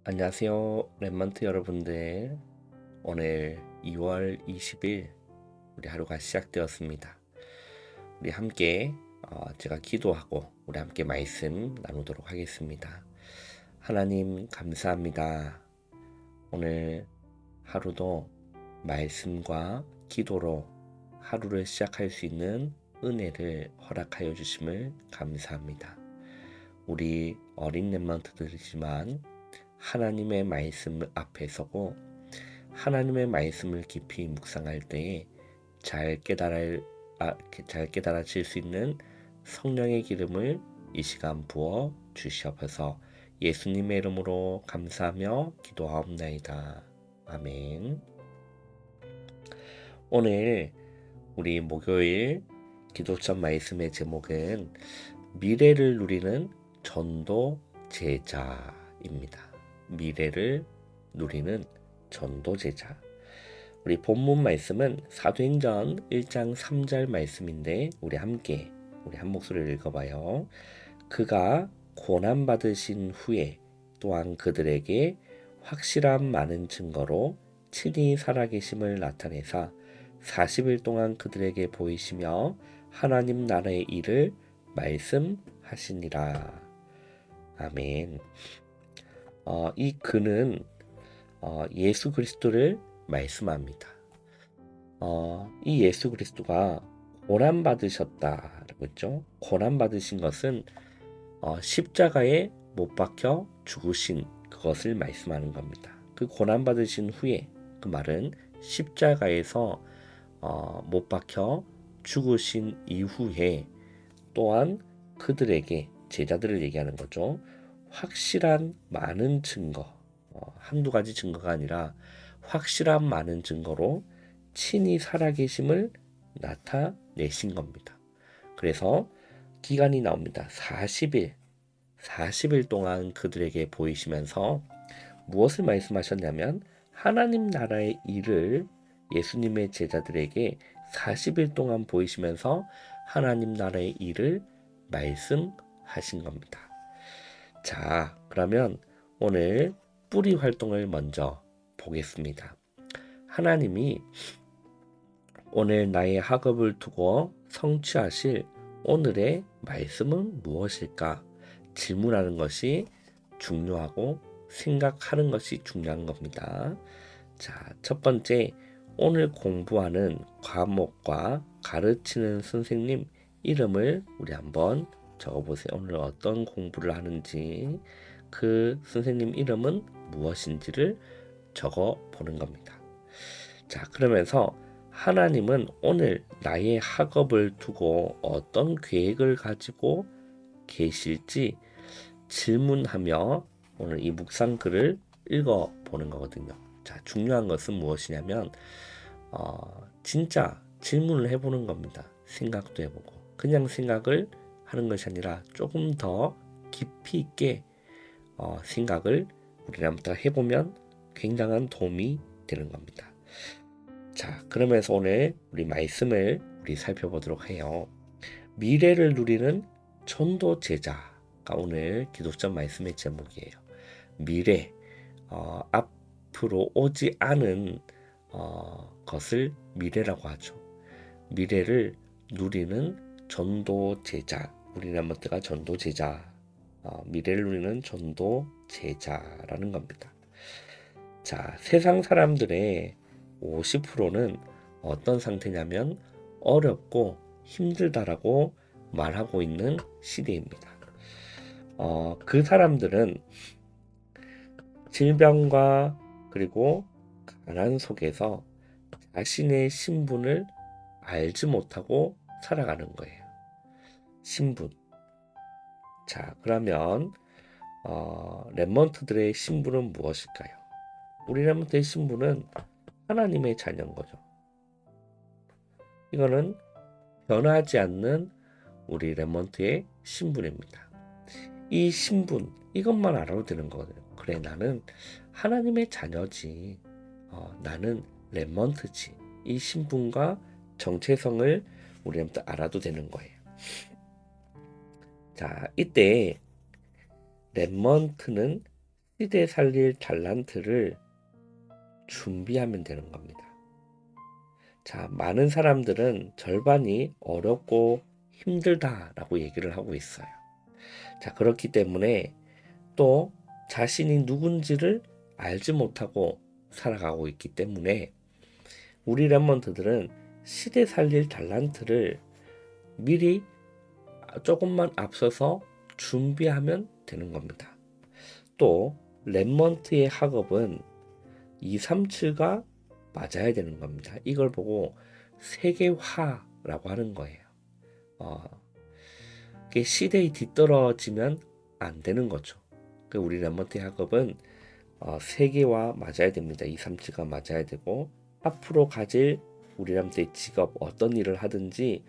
안녕하세요, 랩먼트 여러분들. 오늘 2월 20일 우리 하루가 시작되었습니다. 우리 함께 제가 기도하고 우리 함께 말씀 나누도록 하겠습니다. 하나님 감사합니다. 오늘 하루도 말씀과 기도로 하루를 시작할 수 있는 은혜를 허락하여 주심을 감사합니다. 우리 어린 랩먼트들이지만 하나님의 말씀 앞에 서고 하나님의 말씀을 깊이 묵상할 때에 잘 깨달아질 수 있는 성령의 기름을 이 시간 부어 주시옵소서. 예수님의 이름으로 감사하며 기도하옵나이다. 아멘. 오늘 우리 목요일 기도점 말씀의 제목은 미래를 누리는 전도 제자입니다. 미래를 누리는 전도제자. 우리 본문 말씀은 사도행전 1장 3절 말씀인데 우리 한 목소리를 읽어봐요. 그가 고난 받으신 후에 또한 그들에게 확실한 많은 증거로 친히 살아계심을 나타내사 40일 동안 그들에게 보이시며 하나님 나라의 일을 말씀하시니라. 아멘. 이 그는 예수 그리스도를 말씀합니다. 이 예수 그리스도가 고난 받으셨다라고 했죠. 고난 받으신 것은 십자가에 못 박혀 죽으신 그것을 말씀하는 겁니다. 그 고난 받으신 후에, 그 말은 십자가에서 못 박혀 죽으신 이후에 또한 그들에게, 제자들을 얘기하는 거죠, 확실한 많은 증거, 한두 가지 증거가 아니라 확실한 많은 증거로 친히 살아계심을 나타내신 겁니다. 그래서 기간이 나옵니다. 40일 동안 그들에게 보이시면서 무엇을 말씀하셨냐면 하나님 나라의 일을 예수님의 제자들에게 40일 동안 보이시면서 하나님 나라의 일을 말씀하신 겁니다. 자, 그러면 오늘 뿌리 활동을 먼저 보겠습니다. 하나님이 오늘 나의 학업을 두고 성취하실 오늘의 말씀은 무엇일까? 질문하는 것이 중요하고 생각하는 것이 중요한 겁니다. 자, 첫 번째, 오늘 공부하는 과목과 가르치는 선생님 이름을 우리 한번 적어보세요. 오늘 어떤 공부를 하는지, 그 선생님 이름은 무엇인지를 적어보는 겁니다. 자, 그러면서 하나님은 오늘 나의 학업을 두고 어떤 계획을 가지고 계실지 질문하며 오늘 이 묵상글을 읽어보는 거거든요. 자, 중요한 것은 무엇이냐면 진짜 질문을 해보는 겁니다. 생각도 해보고 그냥 생각을 하는 것이 아니라 조금 더 깊이 있게 생각을 우리나부터 해보면 굉장한 도움이 되는 겁니다. 자, 그러면서 오늘 우리 말씀을 살펴보도록 해요. 미래를 누리는 전도 제자가 오늘 기독점 말씀의 제목이에요. 미래, 앞으로 오지 않은 것을 미래라고 하죠. 미래를 누리는 전도 제자, 우리나라가 전도 제자, 미래를 누리는 전도 제자라는 겁니다. 자, 세상 사람들의 50%는 어떤 상태냐면 어렵고 힘들다라고 말하고 있는 시대입니다. 그 사람들은 질병과 그리고 가난 속에서 자신의 신분을 알지 못하고 살아가는 거예요. 신분. 자, 그러면 랩먼트들의 신분은 무엇일까요? 우리 랩먼트의 신분은 하나님의 자녀인 거죠. 이거는 변하지 않는 우리 랩먼트의 신분입니다. 이 신분, 이것만 알아도 되는 거거든요. 그래, 나는 하나님의 자녀지. 나는 랩먼트지. 이 신분과 정체성을 우리 랩먼트 알아도 되는 거예요. 자, 이때 랩먼트는 시대 살릴 달란트를 준비하면 되는 겁니다. 자, 많은 사람들은 절반이 어렵고 힘들다라고 얘기를 하고 있어요. 자, 그렇기 때문에 또 자신이 누군지를 알지 못하고 살아가고 있기 때문에 우리 랩몬트들은 시대 살릴 달란트를 미리 조금만 앞서서 준비하면 되는 겁니다. 또 랩몬트의 학업은 2, 3층가 맞아야 되는 겁니다. 이걸 보고 세계화라고 하는 거예요. 이게 시대에 뒤떨어지면 안 되는 거죠. 우리 랩몬트의 학업은 세계화 맞아야 됩니다. 2, 3층가 맞아야 되고 앞으로 가질 우리 랩몬트의 직업 어떤 일을 하든지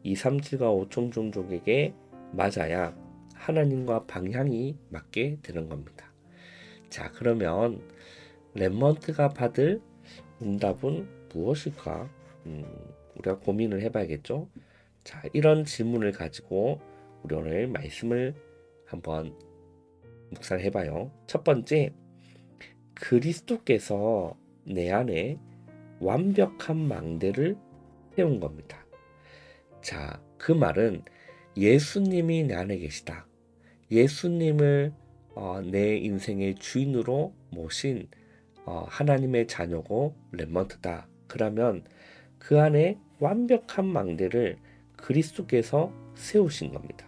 2, 3층가 5총 종족에게 맞아야 하나님과 방향이 맞게 되는 겁니다. 자, 그러면 랩몬트가 받을 응답은 무엇일까? 우리가 고민을 해봐야겠죠. 자, 이런 질문을 가지고 우리 오늘 말씀을 한번 묵상을 해봐요. 첫 번째, 그리스도께서 내 안에 완벽한 망대를 세운 겁니다. 자, 그 말은 예수님이 내 안에 계시다. 예수님을 내 인생의 주인으로 모신 하나님의 자녀고 랩몬트다. 그러면 그 안에 완벽한 망대를 그리스도께서 세우신 겁니다.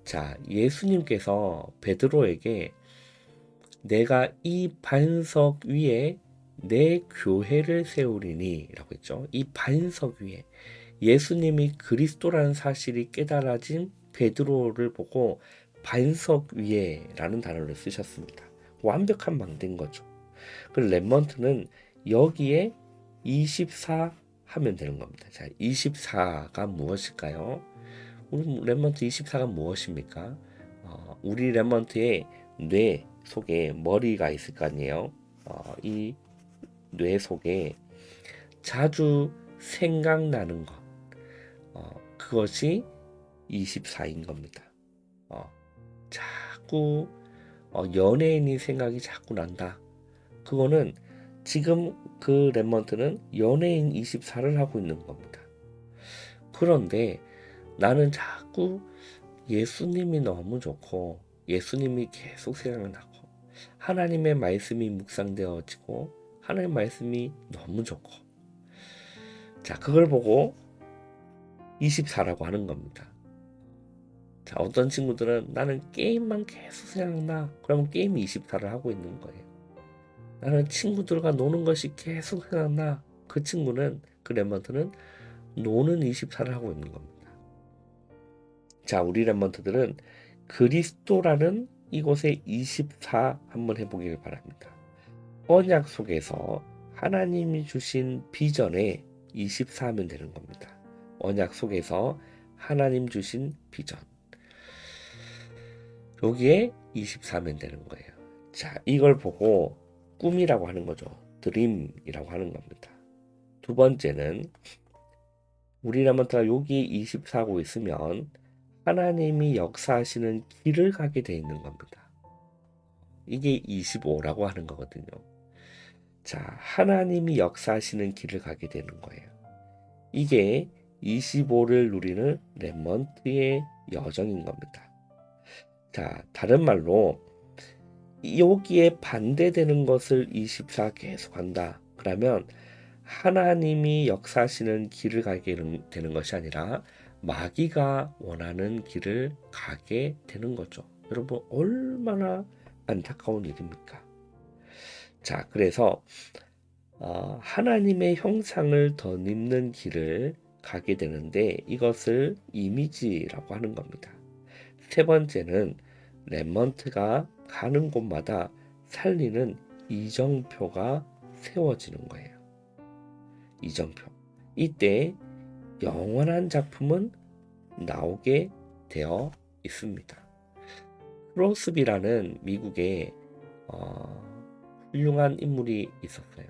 자, 예수님께서 베드로에게 내가 이 반석 위에 내 교회를 세우리니 라고 했죠. 이 반석 위에 예수님이 그리스도라는 사실이 깨달아진 베드로를 보고 반석 위에 라는 단어를 쓰셨습니다. 완벽한 망대인 거죠. 그 랩몬트는 여기에 24 하면 되는 겁니다. 자, 24가 무엇일까요? 우리 랩몬트 24가 무엇입니까? 우리 랩몬트의 뇌 속에 머리가 있을 거 아니에요. 이 뇌 속에 자주 생각나는 것, 그것이 24인 겁니다. 자꾸 연예인이 생각이 자꾸 난다. 그거는 지금 그 랩몬트는 연예인 24를 하고 있는 겁니다. 그런데 나는 자꾸 예수님이 너무 좋고 예수님이 계속 생각나고 하나님의 말씀이 묵상되어지고 하나님의 말씀이 너무 좋고 자, 그걸 보고 24라고 하는 겁니다. 자, 어떤 친구들은 나는 게임만 계속 생각나. 그러면 게임 24를 하고 있는 거예요. 나는 친구들과 노는 것이 계속 생각나. 그 친구는 그 랩몬트는 노는 24를 하고 있는 겁니다. 자, 우리 랩몬트들은 그리스도라는 이곳에 24 한번 해보길 바랍니다. 언약 속에서 하나님이 주신 비전에 24 하면 되는 겁니다. 언약 속에서 하나님 주신 비전. 여기에 24 하면 되는 거예요. 자, 이걸 보고 꿈이라고 하는 거죠. 드림이라고 하는 겁니다. 두 번째는 우리 랩몬트가 여기에 24 하고 있으면 하나님이 역사하시는 길을 가게 돼 있는 겁니다. 이게 25라고 하는 거거든요. 자, 하나님이 역사하시는 길을 가게 되는 거예요. 이게 25를 누리는 랩몬트의 여정인 겁니다. 자, 다른 말로 여기에 반대되는 것을 24 계속한다. 그러면 하나님이 역사하시는 길을 가게 되는 것이 아니라 마귀가 원하는 길을 가게 되는 거죠. 여러분 얼마나 안타까운 일입니까? 자, 그래서 하나님의 형상을 덧입는 길을 가게 되는데 이것을 이미지라고 하는 겁니다. 세 번째는 랩몬트가 가는 곳마다 살리는 이정표가 세워지는 거예요. 이정표. 이때 영원한 작품은 나오게 되어 있습니다. 크로스비라는 미국의 훌륭한 인물이 있었어요.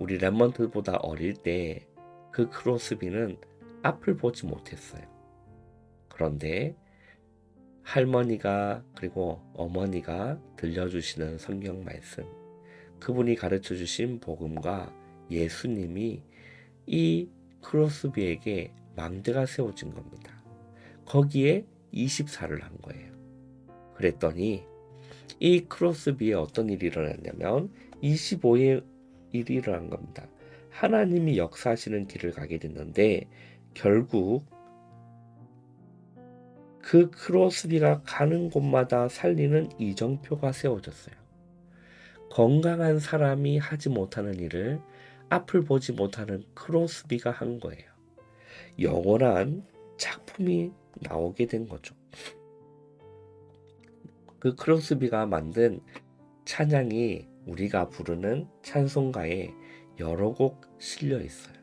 우리 랩몬트보다 어릴 때 그 크로스비는 앞을 보지 못했어요. 그런데 할머니가 그리고 어머니가 들려주시는 성경 말씀, 그분이 가르쳐 주신 복음과 예수님이 이 크로스비에게 망대가 세워진 겁니다. 거기에 24를 한 거예요. 그랬더니 이 크로스비에 어떤 일이 일어났냐면 25의 일이 일어난 겁니다. 하나님이 역사하시는 길을 가게 됐는데 결국 그 크로스비가 가는 곳마다 살리는 이정표가 세워졌어요. 건강한 사람이 하지 못하는 일을 앞을 보지 못하는 크로스비가 한 거예요. 영원한 작품이 나오게 된 거죠. 그 크로스비가 만든 찬양이 우리가 부르는 찬송가에 여러 곡 실려 있어요.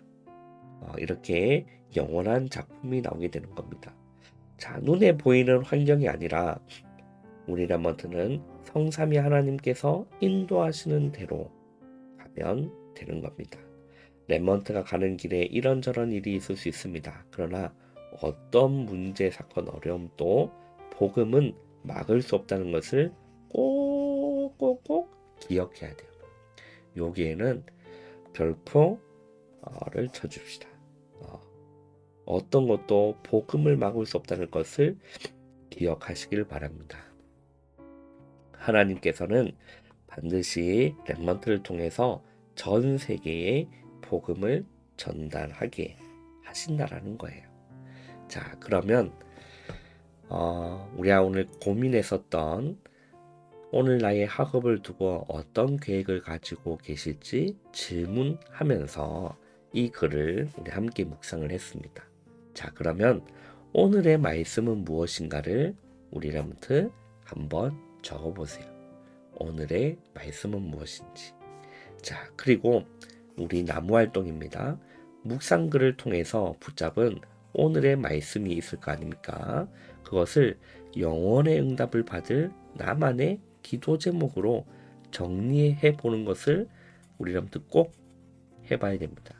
이렇게 영원한 작품이 나오게 되는 겁니다. 자, 눈에 보이는 환경이 아니라 우리 랩먼트는 성삼위 하나님께서 인도하시는 대로 가면 되는 겁니다. 랩먼트가 가는 길에 이런저런 일이 있을 수 있습니다. 그러나 어떤 문제, 사건, 어려움도 복음은 막을 수 없다는 것을 꼭꼭꼭 기억해야 돼요. 여기에는 별표를 쳐줍시다. 어떤 것도 복음을 막을 수 없다는 것을 기억하시길 바랍니다. 하나님께서는 반드시 랩먼트를 통해서 전 세계에 복음을 전달하게 하신다라는 거예요. 자, 그러면 우리가 오늘 고민했었던 오늘 나의 학업을 두고 어떤 계획을 가지고 계실지 질문하면서 이 글을 우리 함께 묵상을 했습니다. 자, 그러면 오늘의 말씀은 무엇인가를 우리 랩먼트 한번 적어보세요. 오늘의 말씀은 무엇인지. 자, 그리고 우리 나무 활동입니다. 묵상글을 통해서 붙잡은 오늘의 말씀이 있을 거 아닙니까? 그것을 영원의 응답을 받을 나만의 기도 제목으로 정리해 보는 것을 우리 랩먼트 꼭 해봐야 됩니다.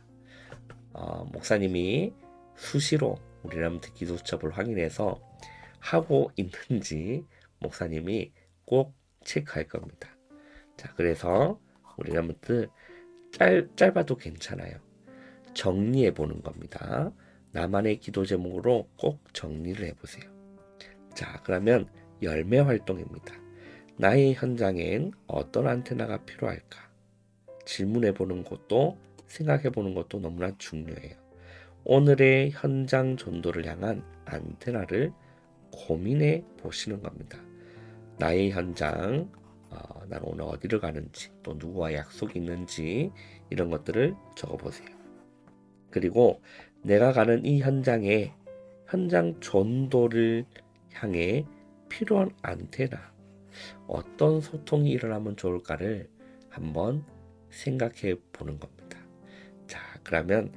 목사님이 수시로 우리 랩먼트 기도첩을 확인해서 하고 있는지 목사님이 꼭 체크할 겁니다. 자, 그래서 우리 랩먼트 짧아도 괜찮아요. 정리해 보는 겁니다. 나만의 기도 제목으로 꼭 정리를 해보세요. 자, 그러면 열매 활동입니다. 나의 현장엔 어떤 안테나가 필요할까? 질문해 보는 것도 생각해 보는 것도 너무나 중요해요. 오늘의 현장 전도를 향한 안테나를 고민해 보시는 겁니다. 나의 현장, 나는 오늘 어디를 가는지, 또 누구와 약속이 있는지 이런 것들을 적어보세요. 그리고 내가 가는 이 현장에 현장 전도를 향해 필요한 안테나, 어떤 소통이 일어나면 좋을까를 한번 생각해 보는 겁니다. 자, 그러면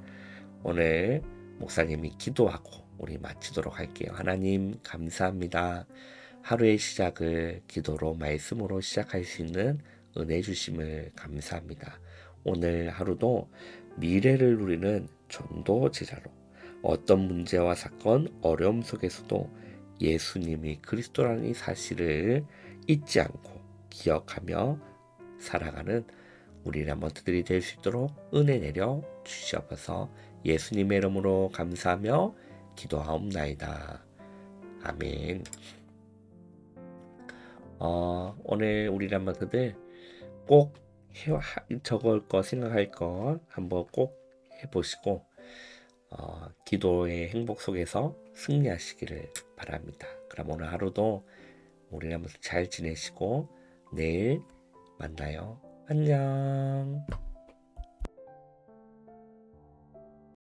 오늘 목사님이 기도하고 우리 마치도록 할게요. 하나님 감사합니다. 하루의 시작을 기도로 말씀으로 시작할 수 있는 은혜 주심을 감사합니다. 오늘 하루도 미래를 누리는 전도 제자로 어떤 문제와 사건, 어려움 속에서도 예수님이 그리스도라는 이 사실을 잊지 않고 기억하며 살아가는 우리 랩먼트들이 될 수 있도록 은혜 내려 주시옵소서. 예수님의 이름으로 감사하며 기도하옵나이다. 아멘. 오늘 우리 랩먼트들 꼭 적을 거 생각할 거 한번 꼭 해보시고 기도의 행복 속에서 승리하시기를 바랍니다. 그럼 오늘 하루도 우리 랩먼트 잘 지내시고 내일 만나요. 안녕.